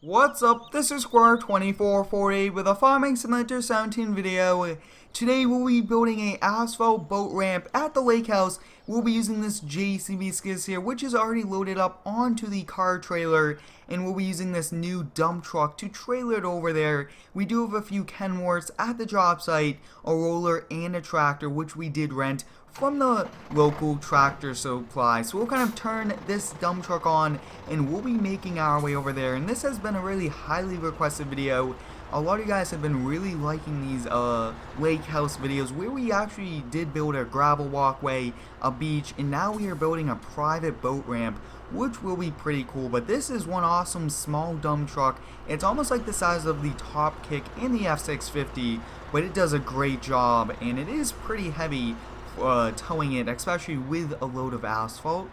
What's up? This is Square2448 with a Farming Simulator 17 video. Today we'll be building a asphalt boat ramp at the lake house. We'll be using this JCB skid steer, which is already loaded up onto the car trailer, and we'll be using this new dump truck to trailer it over there. We do have a few Kenworths at the job site, a roller and a tractor, which we did rent from the local tractor supply. So we'll kind of turn this dump truck on and we'll be making our way over there. And this has been a really highly requested video. A lot of you guys have been really liking these lake house videos where we actually did build a gravel walkway, a beach, and now we are building a private boat ramp, which will be pretty cool. But this is one awesome small dump truck. It's almost like the size of the Top Kick in the F650, but it does a great job and it is pretty heavy towing it, especially with a load of asphalt.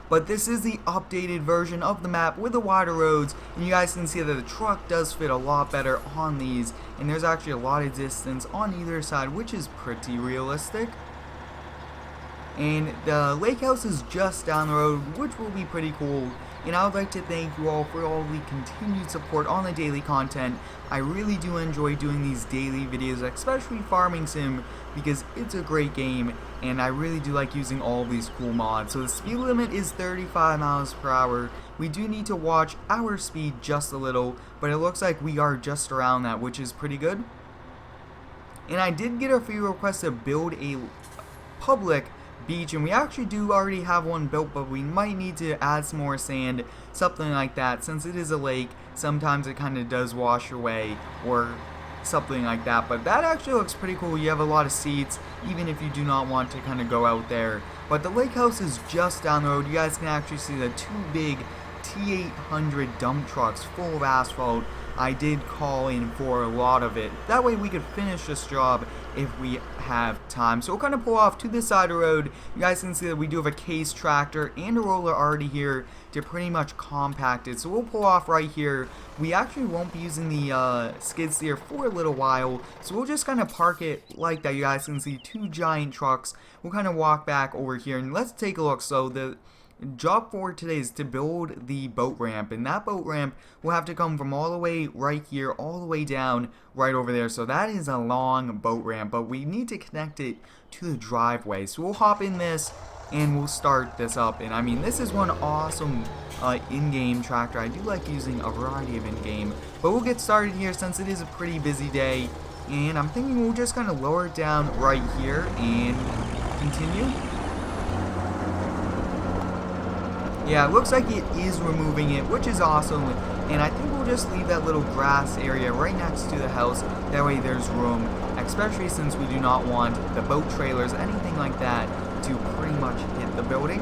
But this is the updated version of the map with the wider roads, and you guys can see that the truck does fit a lot better on these, and there's actually a lot of distance on either side, which is pretty realistic. And the lake house is just down the road, which will be pretty cool. And I would like to thank you all for all the continued support on the daily content. I really do enjoy doing these daily videos, especially Farming Sim, because it's a great game and I really do like using all of these cool mods. So the speed limit is 35 miles per hour. We do need to watch our speed just a little, but it looks like we are just around that, which is pretty good. And I did get a few requests to build a public beach, and we actually do already have one built, but we might need to add some more sand, something like that. Since it is a lake, sometimes it kind of does wash away or something like that, but that actually looks pretty cool. You have a lot of seats even if you do not want to kind of go out there. But the lake house is just down the road. You guys can actually see the two big T800 dump trucks full of asphalt. I did call in for a lot of it. That way we could finish this job if we have time. So we'll kind of pull off to this side of the road. You guys can see that we do have a case tractor and a roller already here to pretty much compact it. So we'll pull off right here. We actually won't be using the skid steer for a little while. So we'll just kind of park it like that. You guys can see two giant trucks. We'll kind of walk back over here and let's take a look. So the job for today is to build the boat ramp, and that boat ramp will have to come from all the way right here all the way down right over there. So that is a long boat ramp, but we need to connect it to the driveway. So we'll hop in this and we'll start this up. And I mean, this is one awesome in-game tractor. I do like using a variety of in-game, but we'll get started here since it is a pretty busy day, and I'm thinking we'll just kind of lower it down right here and continue. Yeah, it looks like it is removing it, which is awesome, and I think we'll just leave that little grass area right next to the house. That way there's room, especially since we do not want the boat trailers, anything like that, to pretty much hit the building.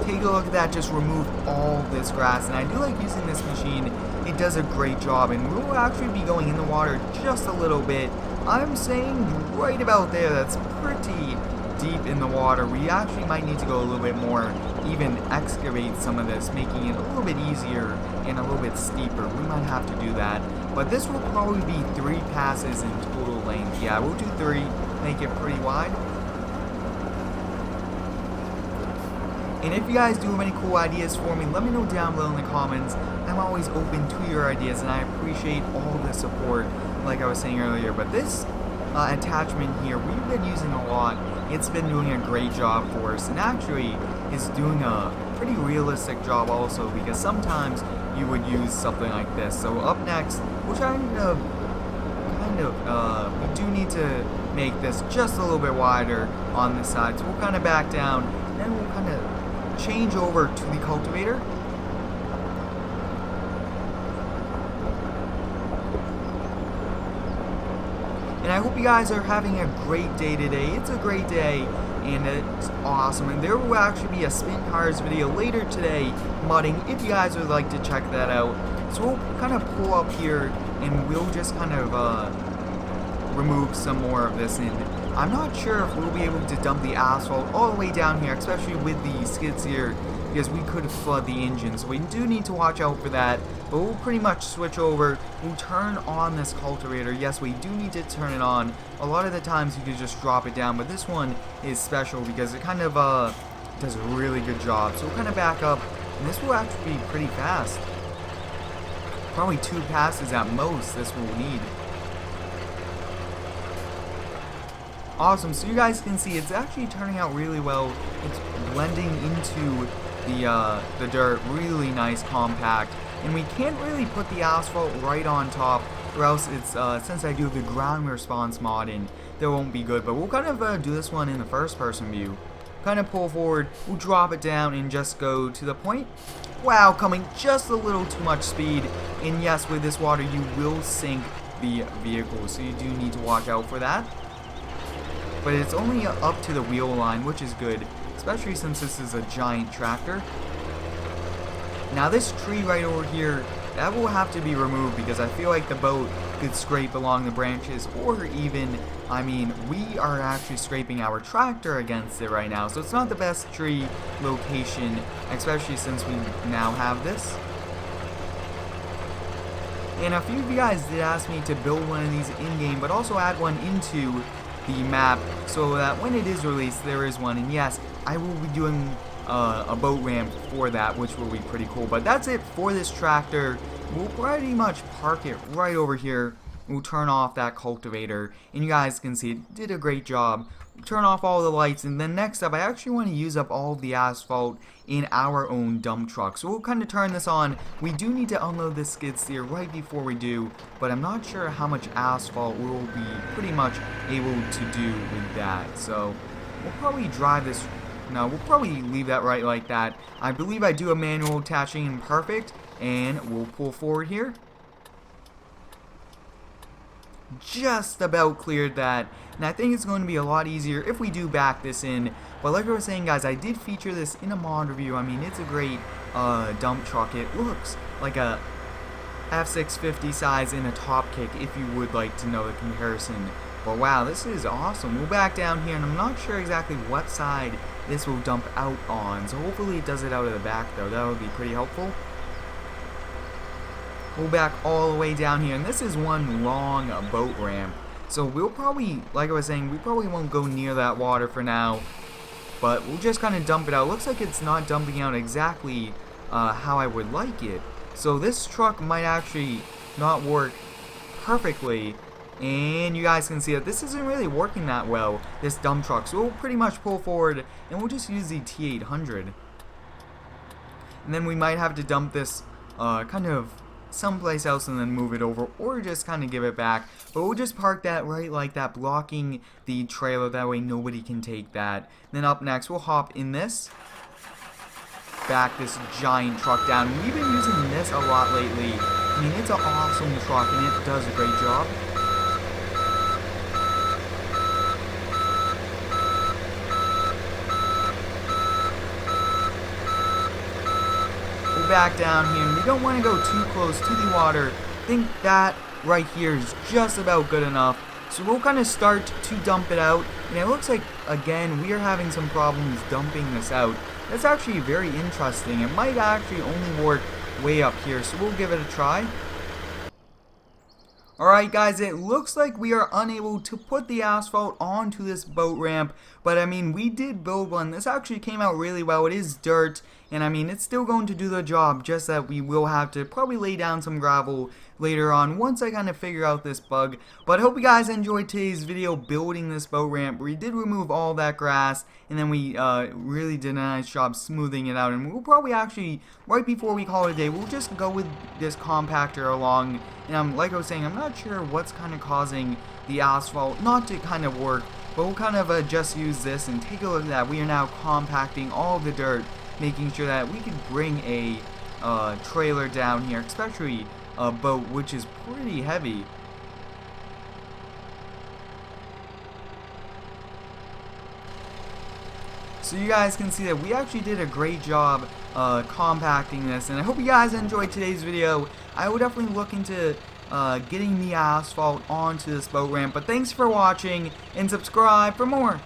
Take a look at that, just remove all this grass, and I do like using this machine. It does a great job, and we'll actually be going in the water just a little bit. I'm saying right about there, that's pretty deep in the water. We actually might need to go a little bit more, even excavate some of this, making it a little bit easier and a little bit steeper. We might have to do that, but this will probably be 3 passes in total length. Yeah, we'll do 3, make it pretty wide. And if you guys do have any cool ideas for me, let me know down below in the comments. I'm always open to your ideas and I appreciate all the support, like I was saying earlier. But this attachment here, we've been using a lot. It's been doing a great job for us, and actually is doing a pretty realistic job also, because sometimes you would use something like this. So up next, we'll try to we do need to make this just a little bit wider on this side. So we'll kind of back down, and then we'll kind of change over to the cultivator. And I hope you guys are having a great day today. It's a great day, and it's awesome. And there will actually be a spin cars video later today, mudding, if you guys would like to check that out. So we'll kind of pull up here, and we'll just kind of remove some more of this. And I'm not sure if we'll be able to dump the asphalt all the way down here, especially with the skid steer, because we could flood the engine. So we do need to watch out for that. But we'll pretty much switch over. We'll turn on this cultivator. Yes, we do need to turn it on. A lot of the times you can just drop it down, but this one is special because it kind of does a really good job. So we'll kind of back up And this will actually be pretty fast. Probably 2 passes at most this will need. Awesome, so you guys can see it's actually turning out really well. It's blending into the dirt, really nice, compact. And we can't really put the asphalt right on top, or else it's, since I do the ground response mod in, that won't be good. But we'll kind of do this one in the first person view. Kind of pull forward, we'll drop it down and just go to the point. Wow, coming just a little too much speed. And yes, with this water you will sink the vehicle, so you do need to watch out for that. But it's only up to the wheel line, which is good, especially since this is a giant tractor. Now this tree right over here, that will have to be removed because I feel like the boat could scrape along the branches, or even, I mean, we are actually scraping our tractor against it right now, so it's not the best tree location, especially since we now have this. And a few of you guys did ask me to build one of these in-game, but also add one into the map so that when it is released there is one. And yes, I will be doing a boat ramp for that, which will be pretty cool. But that's it for this tractor. We'll pretty much park it right over here. We'll turn off that cultivator, and you guys can see it did a great job. Turn off all the lights, and then next up I actually want to use up all of the asphalt in our own dump truck. So we'll kind of turn this on. We do need to unload this skid steer right before we do, but I'm not sure how much asphalt we'll be pretty much able to do with that. So we'll probably drive this. No, we'll probably leave that right like that. I believe I do a manual attaching in perfect, and we'll pull forward here. Just about cleared that, and I think it's going to be a lot easier if we do back this in. But like I was saying, guys, I did feature this in a mod review. I mean, it's a great dump truck. It looks like a F650 size in a top kick, if you would like to know the comparison. But wow, this is awesome. We'll back down here, and I'm not sure exactly what side this will dump out on, so hopefully it does it out of the back though. That would be pretty helpful. We'll back all the way down here, and this is one long boat ramp. So we'll probably, like I was saying, we probably won't go near that water for now, but we'll just kind of dump it out. Looks like it's not dumping out exactly how I would like it. So this truck might actually not work perfectly, and you guys can see that this isn't really working that well, this dump truck. So we'll pretty much pull forward, and we'll just use the T800. And then we might have to dump this kind of someplace else and then move it over, or just kind of give it back. But we'll just park that right like that, blocking the trailer, that way nobody can take that. And then up next we'll hop in this, back this giant truck down. We've been using this a lot lately. I mean, it's an awesome truck and it does a great job. Back down here, and we don't want to go too close to the water. I think that right here is just about good enough. So we'll kind of start to dump it out, and it looks like again we are having some problems dumping this out. That's actually very interesting. It might actually only work way up here, so we'll give it a try. Alright guys, it looks like we are unable to put the asphalt onto this boat ramp, but I mean, we did build one. This actually came out really well. It is dirt, and I mean, it's still going to do the job, just that we will have to probably lay down some gravel later on once I kind of figure out this bug. But I hope you guys enjoyed today's video building this boat ramp. We did remove all that grass, and then we really did a nice job smoothing it out, and we'll probably actually, right before we call it a day, we'll just go with this compactor along. And like I was saying, I'm not sure what's kind of causing the asphalt not to kind of work, but we'll kind of just use this and take a look at that. We are now compacting all the dirt, making sure that we can bring a trailer down here, especially a boat, which is pretty heavy. So you guys can see that we actually did a great job compacting this, and I hope you guys enjoyed today's video. I will definitely look into getting the asphalt onto this boat ramp, but thanks for watching, and subscribe for more.